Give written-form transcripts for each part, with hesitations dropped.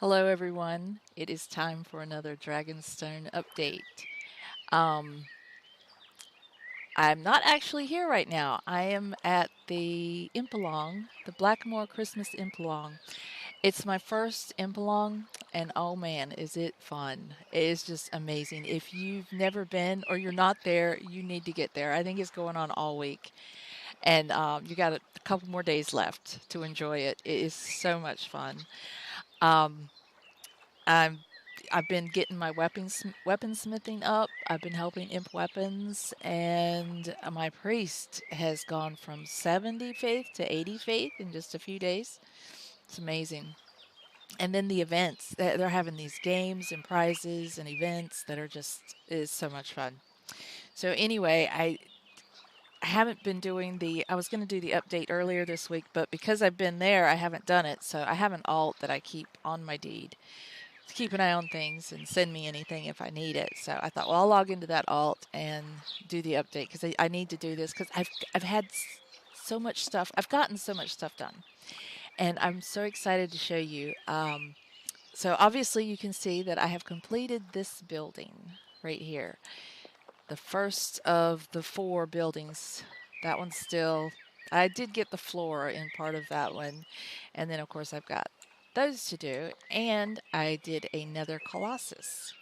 Hello, everyone. It is time for another Dragonstone update. Um, I'm not actually here right now. I am at the Impalong, the Blackmore Christmas Impalong. It's my first Impalong, and oh man, is it fun! It is just amazing. If you've never been or you're not there, you need to get there. I think it's going on all week, and you got a couple more days left to enjoy it. It is so much fun. Um, I'm I've been getting my weaponsmithing up. I've been helping imp weapons, and my priest has gone from 70 faith to 80 faith in just a few days. It's amazing. And then the events, they're having these games and prizes and events that are just is so much fun. So anyway, I haven't been doing I was going to do the update earlier this week, but because I've been there, I haven't done it. So I have an alt that I keep on my deed to keep an eye on things and send me anything if I need it. So I thought, well, I'll log into that alt and do the update because I need to do this because I've had so much stuff. I've gotten so much stuff done, and I'm so excited to show you. So obviously, you can see that I have completed this building right here, the first of the four buildings. That one's still. I did get the floor in part of that one, and then of course I've got those to do, and I did another Colossus.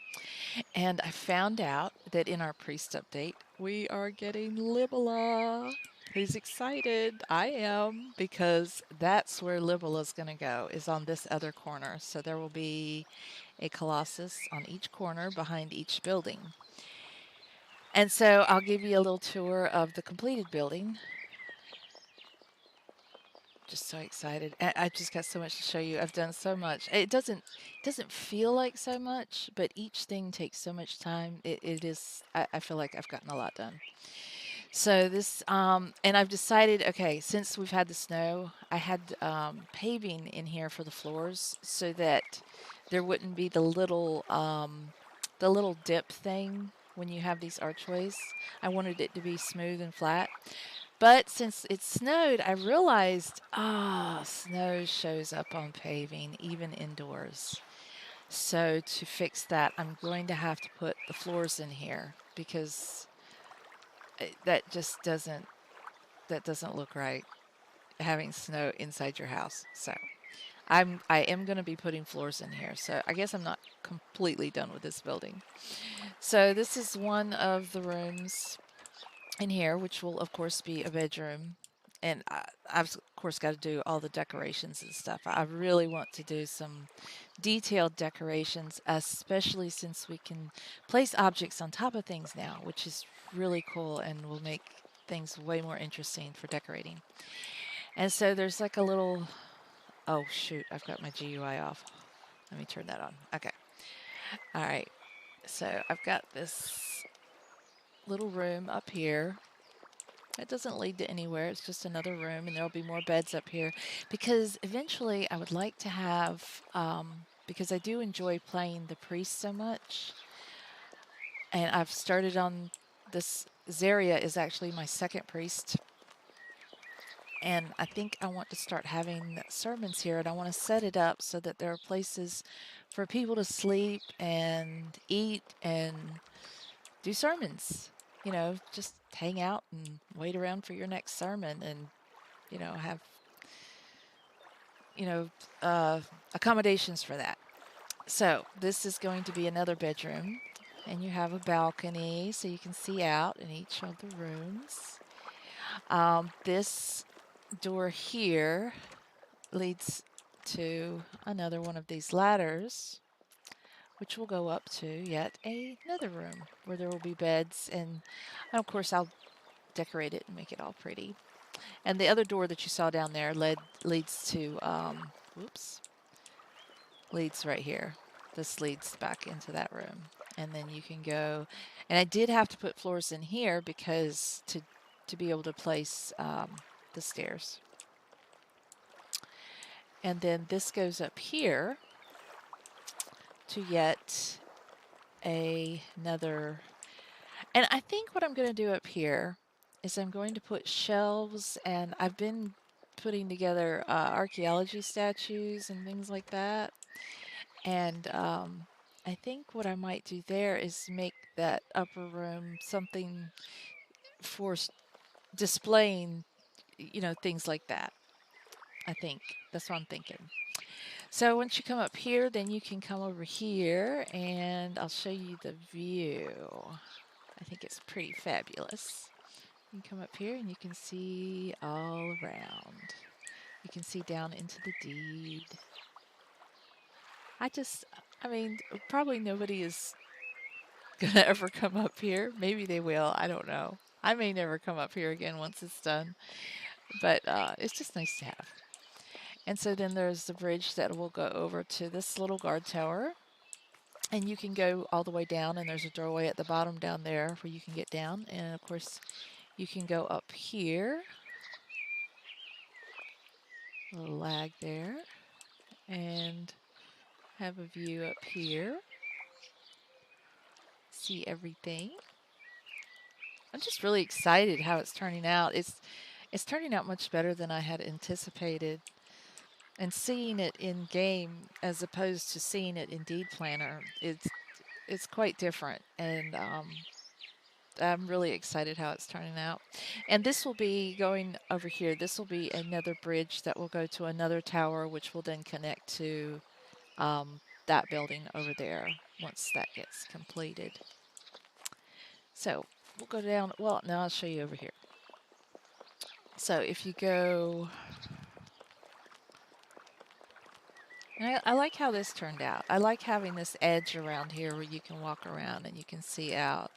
And I found out that in our priest update, we are getting Libela. Who's excited? I am, because that's where Libela's going to go, is on this other corner. So there will be a Colossus on each corner behind each building. And so I'll give you a little tour of the completed building. Just so excited. I've just got so much to show you. I've done so much. It doesn't feel like so much, but each thing takes so much time. It is I feel like I've gotten a lot done. So this and I've decided, okay, since we've had the snow, I had paving in here for the floors so that there wouldn't be the little dip thing when you have these archways. I wanted it to be smooth and flat. But since it snowed, I realized, snow shows up on paving, even indoors. So to fix that, I'm going to have to put the floors in here because that just doesn't look right, having snow inside your house. So I am going to be putting floors in here. So I guess I'm not completely done with this building. So this is one of the rooms in here, which will of course be a bedroom. And I've of course got to do all the decorations and stuff. I really want to do some detailed decorations, especially since we can place objects on top of things now, which is really cool and will make things way more interesting for decorating. And so there's like a little, oh shoot, I've got my GUI off. Let me turn that on. Okay. All right. So I've got this little room up here. It doesn't lead to anywhere. It's just another room, and there'll be more beds up here because eventually I would like to have, because I do enjoy playing the priest so much, and I've started on this. Zaria is actually my second priest, and I think I want to start having sermons here, and I want to set it up so that there are places for people to sleep and eat and do sermons. Just hang out and wait around for your next sermon and have, you know, uh, accommodations for that. So this is going to be another bedroom, and you have a balcony so you can see out in each of the rooms. This door here leads to another one of these ladders, which will go up to yet another room where there will be beds, and of course I'll decorate it and make it all pretty. And the other door that you saw down there leads to, whoops, leads right here. This leads back into that room. And then you can go, and I did have to put floors in here because to be able to place the stairs. And then this goes up here to yet another. And I think what I'm going to do up here is I'm going to put shelves, and I've been putting together archaeology statues and things like that. And I think what I might do there is make that upper room something for displaying, things like that. I think that's what I'm thinking. So once you come up here, then you can come over here and I'll show you the view. I think it's pretty fabulous. You can come up here and you can see all around. You can see down into the deed. I just, I mean, probably nobody is gonna ever come up here. Maybe they will. I don't know. I may never come up here again once it's done, but it's just nice to have. And so then there's the bridge that will go over to this little guard tower. And you can go all the way down, and there's a doorway at the bottom down there where you can get down. And of course, you can go up here. A little lag there. And have a view up here. See everything. I'm just really excited how it's turning out. It's turning out much better than I had anticipated. And seeing it in game as opposed to seeing it in Deed Planner, it's quite different. And I'm really excited how it's turning out. And this will be going over here. This will be another bridge that will go to another tower, which will then connect to that building over there once that gets completed. So we'll go down. Well, now I'll show you over here. So if you go, I like how this turned out. I like having this edge around here where you can walk around and you can see out.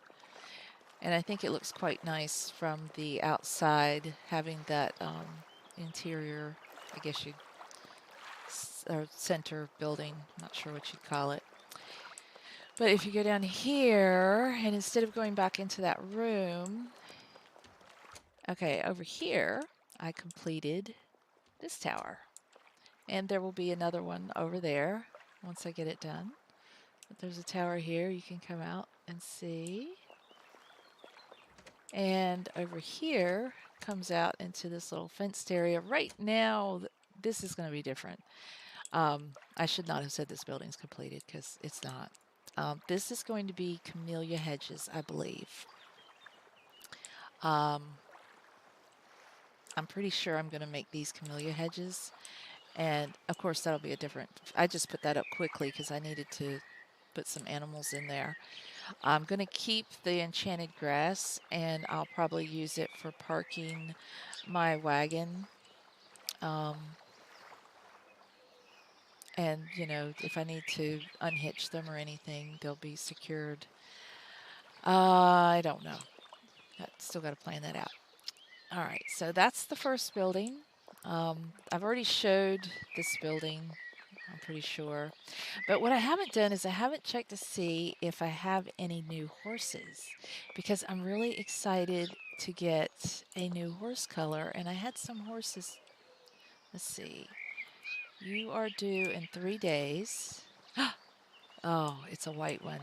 And I think it looks quite nice from the outside, having that interior, I guess you'd, or center building, not sure what you'd call it. But if you go down here, and instead of going back into that room, okay, over here, I completed this tower. And there will be another one over there once I get it done. But there's a tower here you can come out and see. And over here comes out into this little fenced area. Right now, this is going to be different. I should not have said this building's completed because it's not. This is going to be camellia hedges, I believe. I'm pretty sure I'm going to make these camellia hedges. And of course, that'll be a different. I just put that up quickly because I needed to put some animals in there. I'm going to keep the enchanted grass and I'll probably use it for parking my wagon. And, if I need to unhitch them or anything, they'll be secured. I don't know. Still got to plan that out. All right, so that's the first building. I've already showed this building, I'm pretty sure. But what I haven't done is I haven't checked to see if I have any new horses because I'm really excited to get a new horse color. And I had some horses. Let's see. You are due in 3 days. Oh, it's a white one.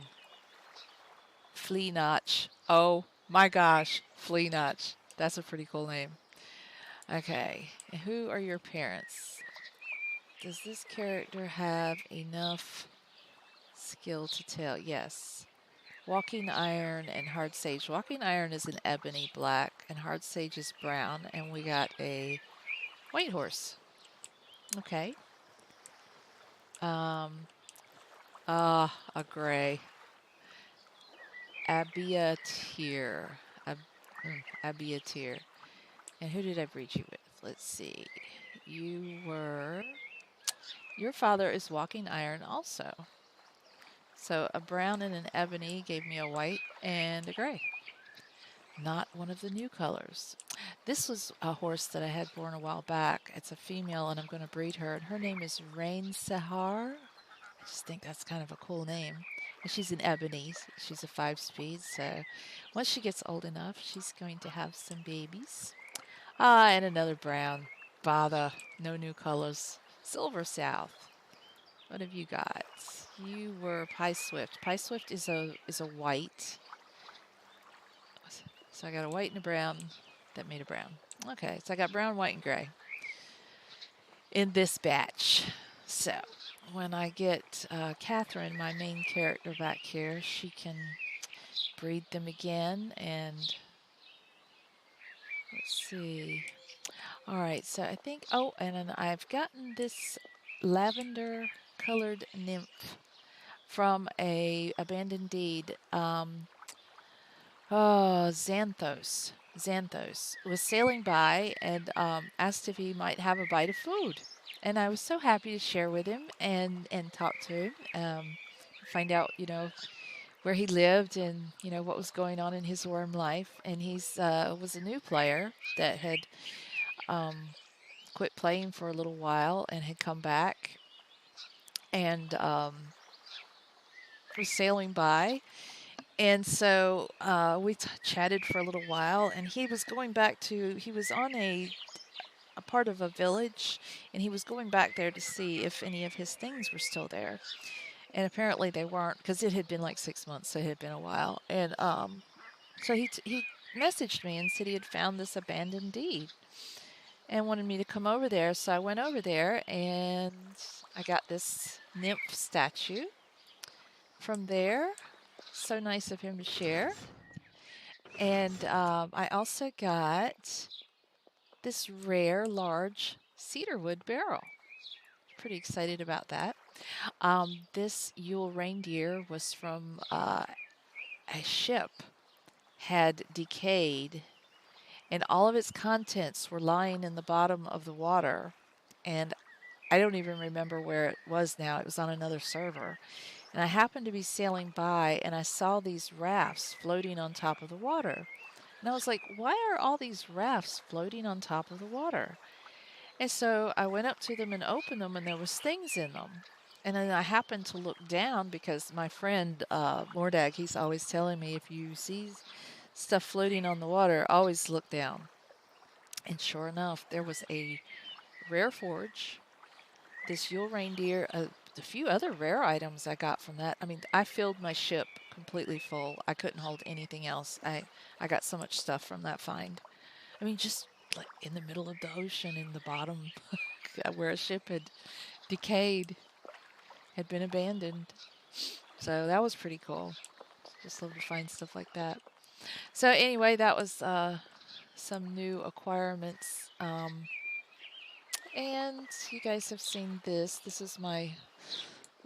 Flea Notch. Oh my gosh, Flea Notch. That's a pretty cool name. Okay, and who are your parents? Does this character have enough skill to tell? Yes. Walking Iron and Hard Sage. Walking Iron is an ebony black and Hard Sage is brown. And we got a white horse. Okay. A gray. Abiatir. Abiatir. And who did I breed you with? Let's see. Your father is Walking Iron also. So a brown and an ebony gave me a white and a gray. Not one of the new colors. This was a horse that I had born a while back. It's a female and I'm going to breed her. And her name is Rain Sahar. I just think that's kind of a cool name. And she's an ebony. She's a 5-speed. So once she gets old enough, she's going to have some babies. And another brown. Bother. No new colors. Silver South. What have you got? You were Pie Swift. Pie Swift is a white. So I got a white and a brown that made a brown. Okay, so I got brown, white, and gray in this batch. So when I get Catherine, my main character, back here, she can breed them again. And let's see. All right, so I think, oh, and then I've gotten this lavender colored nymph from a abandoned deed. Oh, Xanthos. Xanthos was sailing by and asked if he might have a bite of food. And I was so happy to share with him and talk to him, find out, where he lived and, what was going on in his worm life. And he's was a new player that had um, quit playing for a little while and had come back and was sailing by. And so we chatted for a little while, and he was going back to, he was on a part of a village, and he was going back there to see if any of his things were still there. And apparently they weren't, because it had been like 6 months, so it had been a while. And so he messaged me and said he had found this abandoned deed and wanted me to come over there. So I went over there and I got this nymph statue from there. So nice of him to share. And I also got this rare large cedarwood barrel. Pretty excited about that. This Yule reindeer was from a ship had decayed, and all of its contents were lying in the bottom of the water. And I don't even remember where it was now. It was on another server. And I happened to be sailing by and I saw these rafts floating on top of the water. And I was like, why are all these rafts floating on top of the water? And so I went up to them and opened them, and there was things in them. And then I happened to look down because my friend Mordag, he's always telling me if you see stuff floating on the water, always look down. And sure enough, there was a rare forge, this Yule reindeer, a few other rare items I got from that. I mean, I filled my ship completely full. I couldn't hold anything else. I got so much stuff from that find. I mean, just like in the middle of the ocean, in the bottom, where a ship had decayed, had been abandoned. So that was pretty cool. Just love to find stuff like that. So anyway, that was some new acquirements. And you guys have seen this. This is my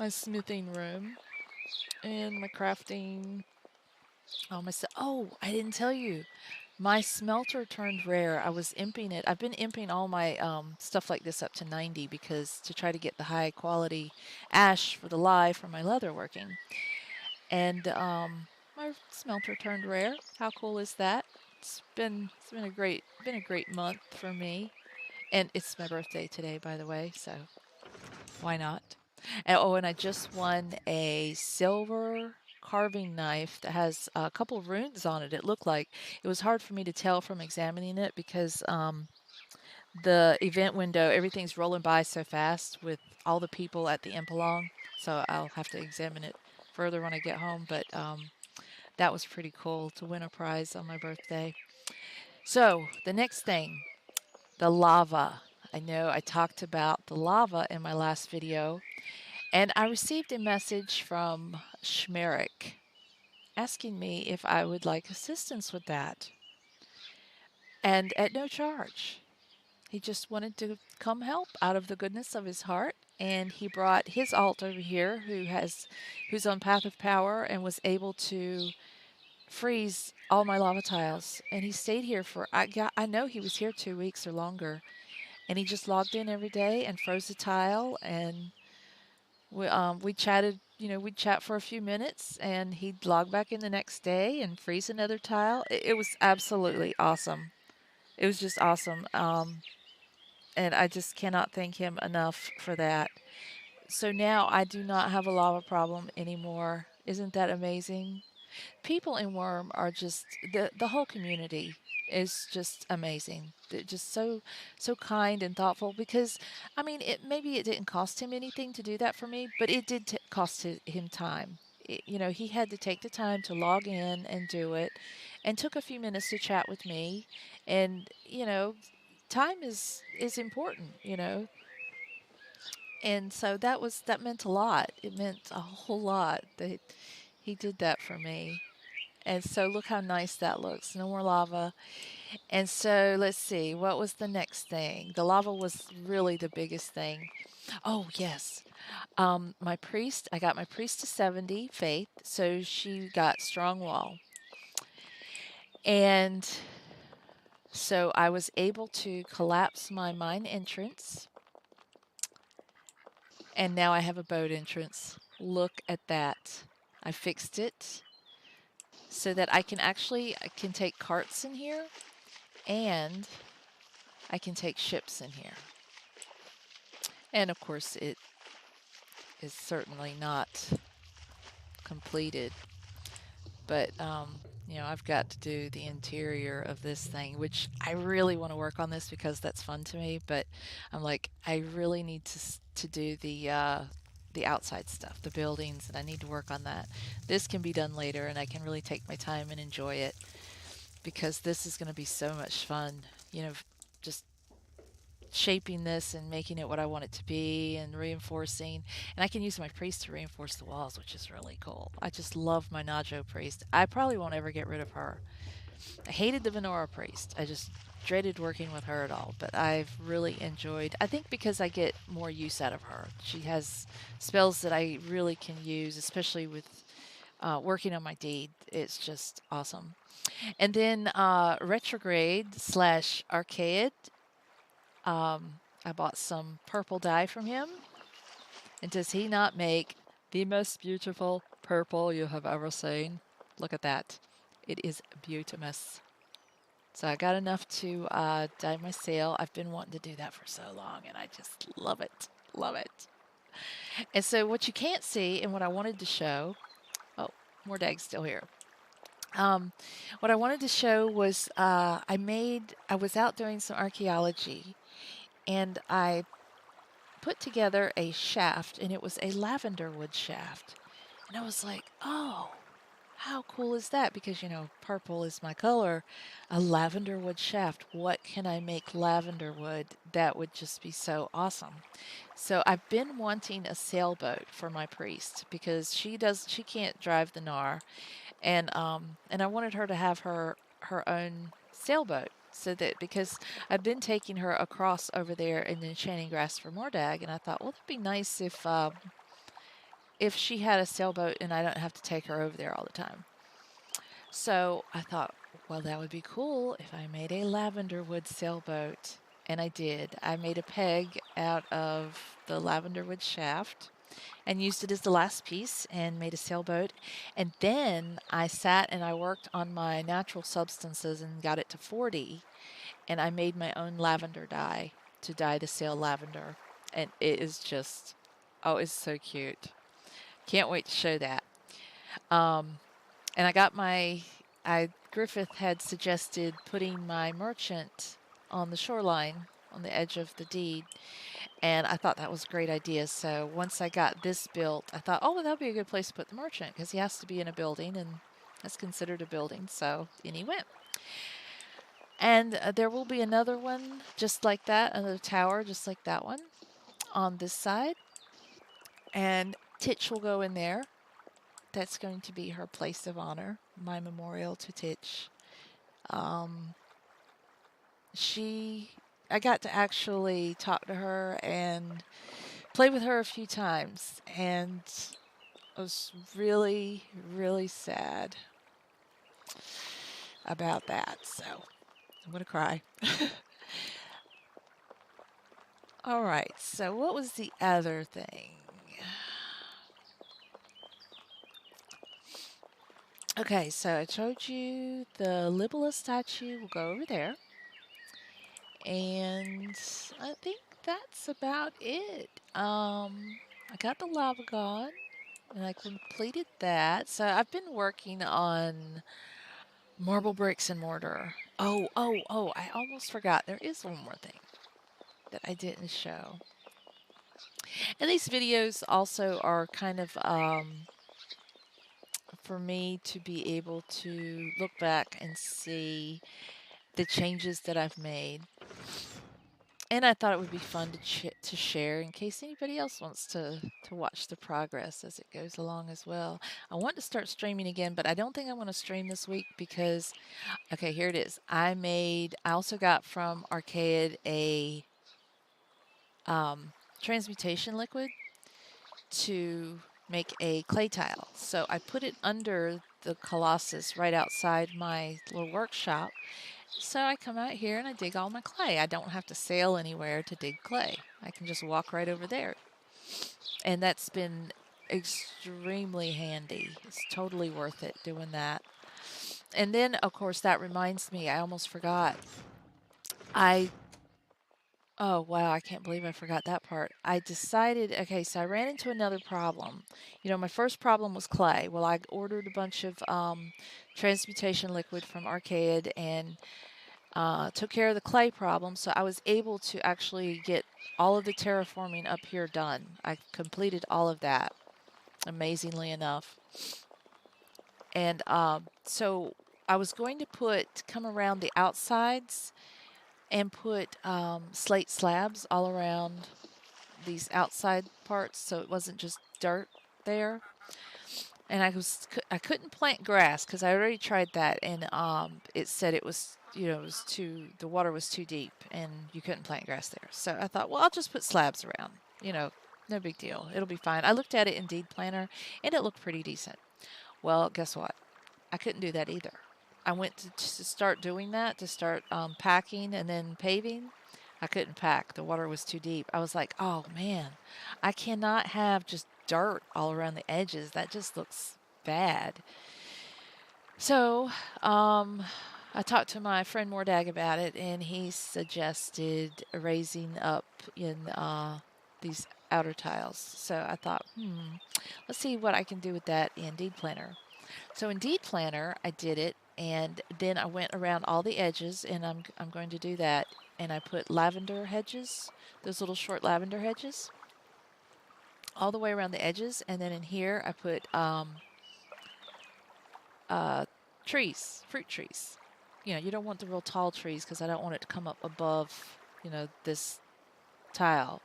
smithing room and my crafting. Oh, I didn't tell you. My smelter turned rare. I was imping it. I've been imping all my stuff like this up to 90 because to try to get the high quality ash for the lye for my leatherworking. And my smelter turned rare. How cool is that? It's been a great month for me. And it's my birthday today, by the way, so why not? And, oh, and I just won a silver carving knife that has a couple of runes on it. It looked like it was hard for me to tell from examining it because the event window, everything's rolling by so fast with all the people at the Impalong. So I'll have to examine it further when I get home. But that was pretty cool to win a prize on my birthday. So the next thing, the lava. I know I talked about the lava in my last video, and I received a message from Schmerick asking me if I would like assistance with that, and at no charge. He just wanted to come help out of the goodness of his heart, and he brought his alt over here, who's on Path of Power and was able to freeze all my lava tiles. And he stayed here for I know he was here 2 weeks or longer, and he just logged in every day and froze a tile, and we chatted. We'd chat for a few minutes, and he'd log back in the next day and freeze another tile. It was absolutely awesome. It was just awesome. And I just cannot thank him enough for that. So now I do not have a lava problem anymore. Isn't that amazing? People in Worm are just the whole community is just amazing. They're just so kind and thoughtful because I mean, it didn't cost him anything to do that for me, but it did cost him time. He had to take the time to log in and do it and took a few minutes to chat with me, and time is important. And so that meant a lot. It meant a whole lot that he did that for me. And so look how nice that looks. No more lava. And so let's see, what was the next thing? The lava was really the biggest thing. Oh, yes. My priest, I got my priest to 70 faith, so she got strong wall. And so I was able to collapse my mine entrance, and now I have a boat entrance. Look at that. I fixed it so that I can take carts in here and I can take ships in here. And of course it is certainly not completed, but you know, I've got to do the interior of this thing, which I really want to work on this because that's fun to me, but I'm like, I really need to do the outside stuff, the buildings, and I need to work on that. This can be done later and I can really take my time and enjoy it because this is going to be so much fun, you know, just shaping this and making it what I want it to be and reinforcing. And I can use my priest to reinforce the walls, which is really cool. I just love my Najo priest. I probably won't ever get rid of her. I hated the Venora priest. I just dreaded working with her at all, but I've really enjoyed, I think because I get more use out of her. She has spells that I really can use, especially with working on my deed. It's just awesome. And then retrograde slash arcade. I bought some purple dye from him. And does he not make the most beautiful purple you have ever seen? Look at that. It is beautimous. So I got enough to dye my sail. I've been wanting to do that for so long, and I just love it. Love it. And so what you can't see and what I wanted to show, oh, more Dag's still here. What I wanted to show was I was out doing some archaeology, and I put together a shaft, and it was a lavender wood shaft. And I was like, oh, how cool is that? Because, you know, purple is my color. A lavender wood shaft. What can I make lavender wood that would just be so awesome? So I've been wanting a sailboat for my priest because she can't drive the Nar, and I wanted her to have her own sailboat so that because I've been taking her across over there in the enchanting grass for Mordag, and I thought, well, that'd be nice if she had a sailboat and I don't have to take her over there all the time. So I thought, well, that would be cool if I made a lavender wood sailboat. And I did. I made a peg out of the lavender wood shaft and used it as the last piece and made a sailboat. And then I sat and I worked on my natural substances and got it to 40. And I made my own lavender dye to dye the sail lavender. And it is just, oh, it's so cute. Can't wait to show that. Um, and Griffith had suggested putting my merchant on the shoreline on the edge of the deed. And I thought that was a great idea. So once I got this built, I thought, oh, well, that'd be a good place to put the merchant because he has to be in a building and that's considered a building. So in he went. And there will be another one just like that, another tower just like that one on this side. And Titch will go in there. That's going to be her place of honor, my memorial to Titch. Um, I got to actually talk to her and play with her a few times, and I was really, really sad about that. So I'm going to cry. All right, so what was the other thing? Okay, so I told you the Libella statue will go over there. And I think that's about it. I got the lava god and I completed that. So I've been working on marble bricks and mortar. Oh, I almost forgot. There is one more thing that I didn't show. And these videos also are kind of for me to be able to look back and see the changes that I've made. And I thought it would be fun to share in case anybody else wants to watch the progress as it goes along as well. I want to start streaming again, but I don't think I want to stream this week because okay, here it is. I also got from Arcade a transmutation liquid to make a clay tile. So I put it under the Colossus right outside my little workshop. So I come out here and I dig all my clay. I don't have to sail anywhere to dig clay. I can just walk right over there. And that's been extremely handy. It's totally worth it doing that. And then, of course, that reminds me, I almost forgot. I Oh, wow, I can't believe I forgot that part. I decided, okay, so I ran into another problem. You know, my first problem was clay. Well, I ordered a bunch of transmutation liquid from Arcade and took care of the clay problem. So I was able to actually get all of the terraforming up here done. I completed all of that, amazingly enough. And so I was going to come around the outsides and put slate slabs all around these outside parts so it wasn't just dirt there. And I couldn't plant grass because I already tried that and it said it was it was the water was too deep and you couldn't plant grass there. So I thought, well, I'll just put slabs around. No big deal. It'll be fine. I looked at it in Deed Planner and it looked pretty decent. Well, guess what? I couldn't do that either. I went to start doing that, to start packing and then paving. I couldn't pack. The water was too deep. I was like, oh man, I cannot have just dirt all around the edges. That just looks bad. So I talked to my friend Mordag about it, and he suggested raising up in these outer tiles. So I thought, let's see what I can do with that in Deed Planner. So in Deed Planner, I did it, and then I went around all the edges, and I'm going to do that. And I put lavender hedges, those little short lavender hedges, all the way around the edges. And then in here, I put trees, fruit trees. You don't want the real tall trees because I don't want it to come up above, this tile.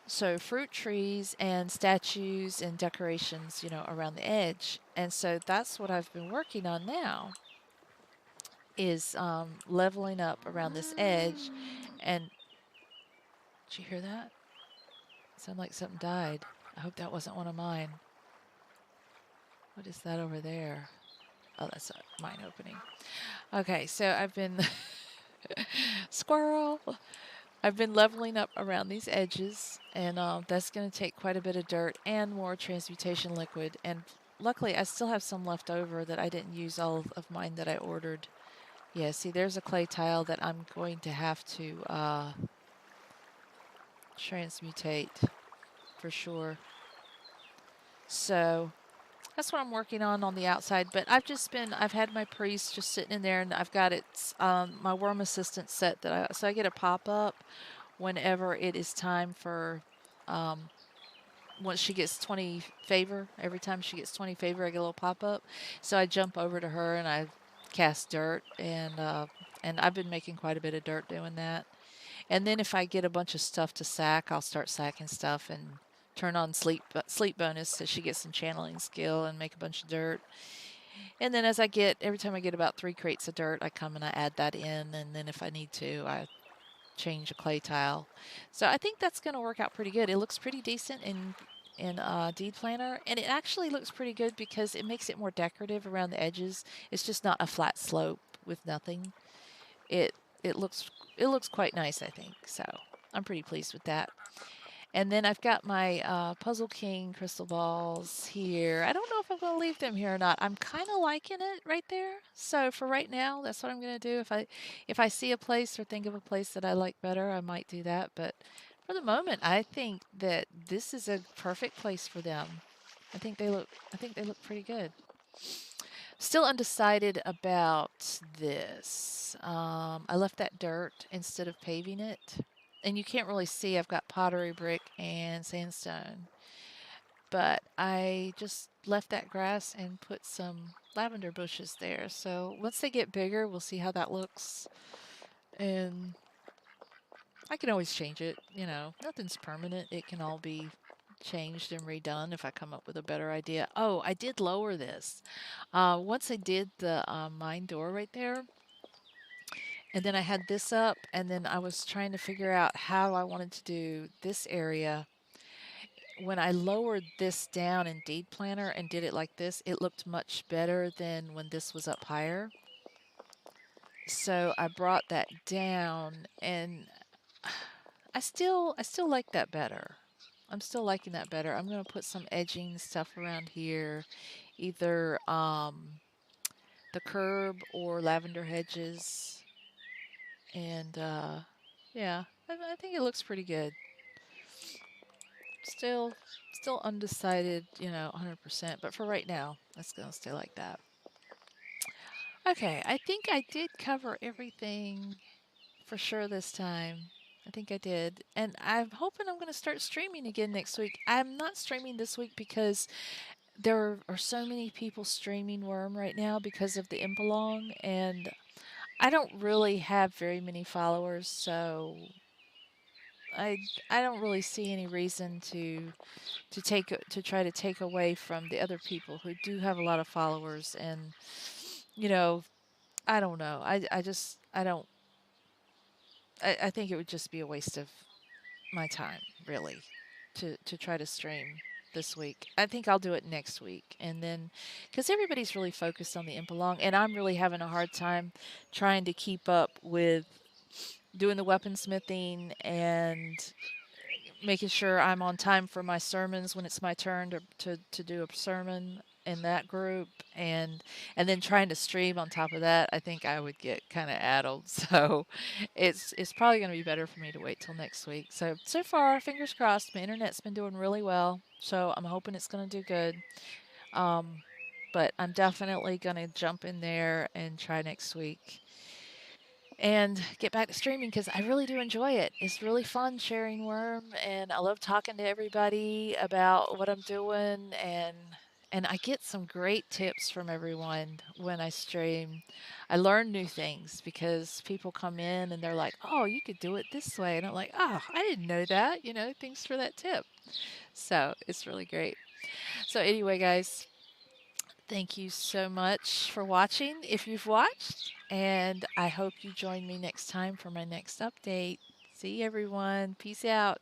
So fruit trees and statues and decorations, around the edge. And so that's what I've been working on now is leveling up around this edge. And did you hear that? It sounded like something died. I hope that wasn't one of mine. What is that over there? Oh, that's a mine opening. Okay, so I've been squirrel. I've been leveling up around these edges, and that's going to take quite a bit of dirt and more transmutation liquid. And luckily, I still have some left over that I didn't use all of mine that I ordered. Yeah, see, there's a clay tile that I'm going to have to transmutate for sure. So that's what I'm working on the outside. But I've had my priest just sitting in there, and I've got my worm assistant set so I get a pop up whenever it is time for, once she gets 20 favor. Every time she gets 20 favor, I get a little pop up. So I jump over to her and I cast dirt, and I've been making quite a bit of dirt doing that. And then if I get a bunch of stuff to sack, I'll start sacking stuff and turn on sleep bonus so she gets some channeling skill and make a bunch of dirt. And then every time I get about 3 crates of dirt, I come and I add that in. And then if I need to, I change a clay tile. So I think that's going to work out pretty good. It looks pretty decent in Deed Planner, and it actually looks pretty good because it makes it more decorative around the edges. It's just not a flat slope with nothing. It it looks quite nice, I think. So I'm pretty pleased with that. And then I've got my Puzzle King crystal balls here. I don't know if I'm going to leave them here or not. I'm kind of liking it right there. So for right now, that's what I'm going to do. If I see a place or think of a place that I like better, I might do that. But for the moment, I think that this is a perfect place for them. I think they look pretty good. Still undecided about this. I left that dirt instead of paving it. And you can't really see, I've got pottery brick and sandstone. But I just left that grass and put some lavender bushes there. So once they get bigger, we'll see how that looks. And I can always change it. You know, nothing's permanent. It can all be changed and redone if I come up with a better idea. Oh, I did lower this. Once I did the mine door right there, and then I had this up, and then I was trying to figure out how I wanted to do this area. When I lowered this down in Deed Planner and did it like this, it looked much better than when this was up higher. So I brought that down, and I still like that better. I'm still liking that better. I'm gonna put some edging stuff around here, either the curb or lavender hedges, and yeah, I think it looks pretty good. Still, still undecided, 100%. But for right now, that's gonna stay like that. Okay, I think I did cover everything for sure this time. I think I did. And I'm hoping I'm going to start streaming again next week. I'm not streaming this week because there are so many people streaming Worm right now because of the Impalong, and I don't really have very many followers, so I I don't really see any reason to try to take away from the other people who do have a lot of followers. And you know, I don't know. I just I don't I think it would just be a waste of my time, really, to try to stream this week. I think I'll do it next week, and then because everybody's really focused on the Impalong, and I'm really having a hard time trying to keep up with doing the weaponsmithing and making sure I'm on time for my sermons when it's my turn to do a sermon in that group, and then trying to stream on top of that. I think I would get kind of addled. So it's probably going to be better for me to wait till next week. So far, fingers crossed, my internet's been doing really well, so I'm hoping it's going to do good. um, but I'm definitely going to jump in there and try next week and get back to streaming because I really do enjoy it. It's really fun sharing Worm, and I love talking to everybody about what I'm doing, and I get some great tips from everyone when I stream. I learn new things because people come in and they're like, "Oh, you could do it this way," and I'm like, "Oh, I didn't know that." Thanks for that tip. So it's really great. So anyway, guys, thank you so much for watching if you've watched, and I hope you join me next time for my next update. See you, everyone. Peace out.